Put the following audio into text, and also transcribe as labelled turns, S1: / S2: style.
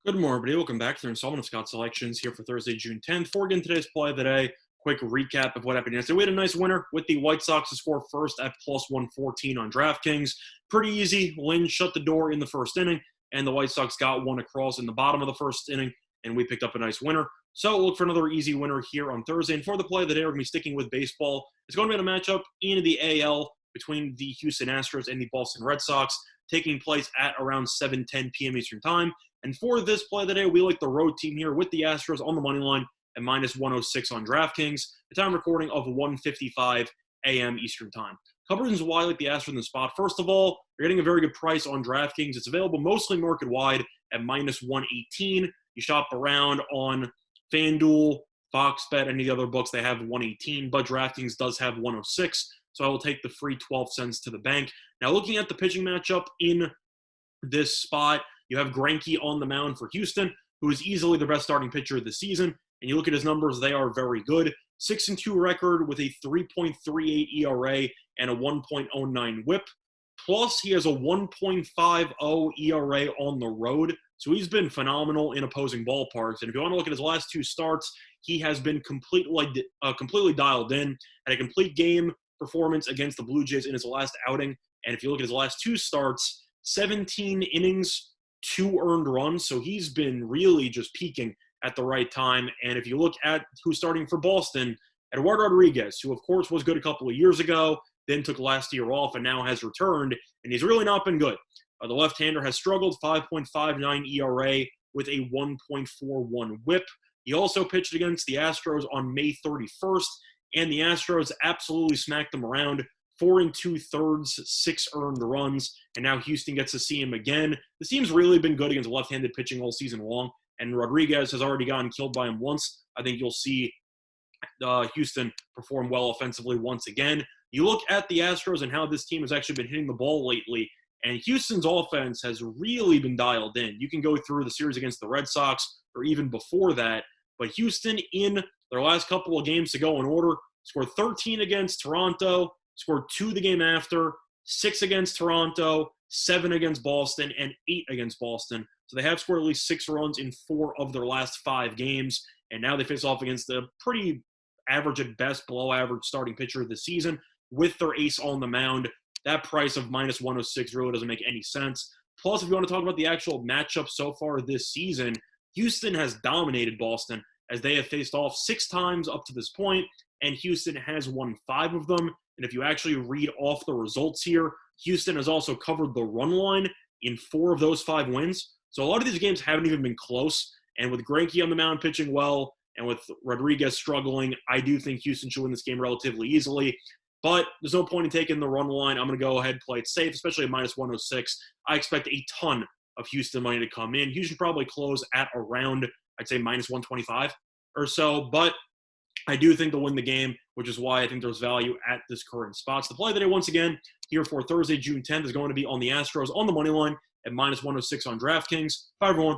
S1: Good morning, everybody. Welcome back to the installment of Scott Selections here for Thursday, June 10th. Before we get into today's play of the day, quick recap of what happened yesterday. We had a nice winner with the White Sox to score first at plus 114 on DraftKings. Pretty easy. Lynn shut the door in the first inning, and the White Sox got one across in the bottom of the first inning, and we picked up a nice winner. So we'll look for another easy winner here on Thursday. And for the play of the day, we're going to be sticking with baseball. It's going to be a matchup in the AL between the Houston Astros and the Boston Red Sox, taking place at around 7:10 p.m. Eastern Time. And for this play of the day, we like the road team here with the Astros on the money line at minus 106 on DraftKings. The time recording of 1:55 a.m. Eastern Time. Couple reasons why I like the Astros in the spot. First of all, you're getting a very good price on DraftKings. It's available mostly market-wide at minus 118. You shop around on FanDuel, Fox Bet, any of the other books, they have 118, but DraftKings does have 106. So I will take the free 12 cents to the bank. Now, looking at the pitching matchup in this spot, you have Greinke on the mound for Houston, who is easily the best starting pitcher of the season. And you look at his numbers, they are very good. 6-2 record with a 3.38 ERA and a 1.09 whip. Plus, he has a 1.50 ERA on the road. So he's been phenomenal in opposing ballparks. And if you want to look at his last two starts, he has been completely dialed in. Had a complete game performance against the Blue Jays in his last outing. And if you look at his last two starts, 17 innings, 2 earned runs. So he's been really just peaking at the right time. And if you look at who's starting for Boston, Eduardo Rodriguez, who of course was good a couple of years ago, then took last year off and now has returned, and he's really not been good. The left-hander has struggled, 5.59 ERA with a 1.41 whip. He also pitched against the Astros on May 31st, and the Astros absolutely smacked them around. 4 2/3, 6 earned runs, and now Houston gets to see him again. This team's really been good against left-handed pitching all season long, and Rodriguez has already gotten killed by him once. I think you'll see Houston perform well offensively once again. You look at the Astros and how this team has actually been hitting the ball lately, and Houston's offense has really been dialed in. You can go through the series against the Red Sox or even before that, but Houston in their last couple of games to go in order scored 13 against Toronto, scored 2 the game after, 6 against Toronto, 7 against Boston, and 8 against Boston. So they have scored at least 6 runs in 4 of their last 5 games, and now they face off against a pretty average at best, below average starting pitcher of the season with their ace on the mound. That price of minus 106 really doesn't make any sense. Plus, if you want to talk about the actual matchup so far this season, Houston has dominated Boston as they have faced off 6 times up to this point, and Houston has won 5 of them. And if you actually read off the results here, Houston has also covered the run line in 4 of those 5 wins. So a lot of these games haven't even been close. And with Greinke on the mound pitching well, and with Rodriguez struggling, I do think Houston should win this game relatively easily. But there's no point in taking the run line. I'm going to go ahead and play it safe, especially at minus 106. I expect a ton of Houston money to come in. Houston probably close at around, I'd say, minus 125 or so. But I do think they'll win the game, which is why I think there's value at this current spot. So the play of the day, once again, here for Thursday, June 10th, is going to be on the Astros on the money line at minus 106 on DraftKings. Bye, everyone.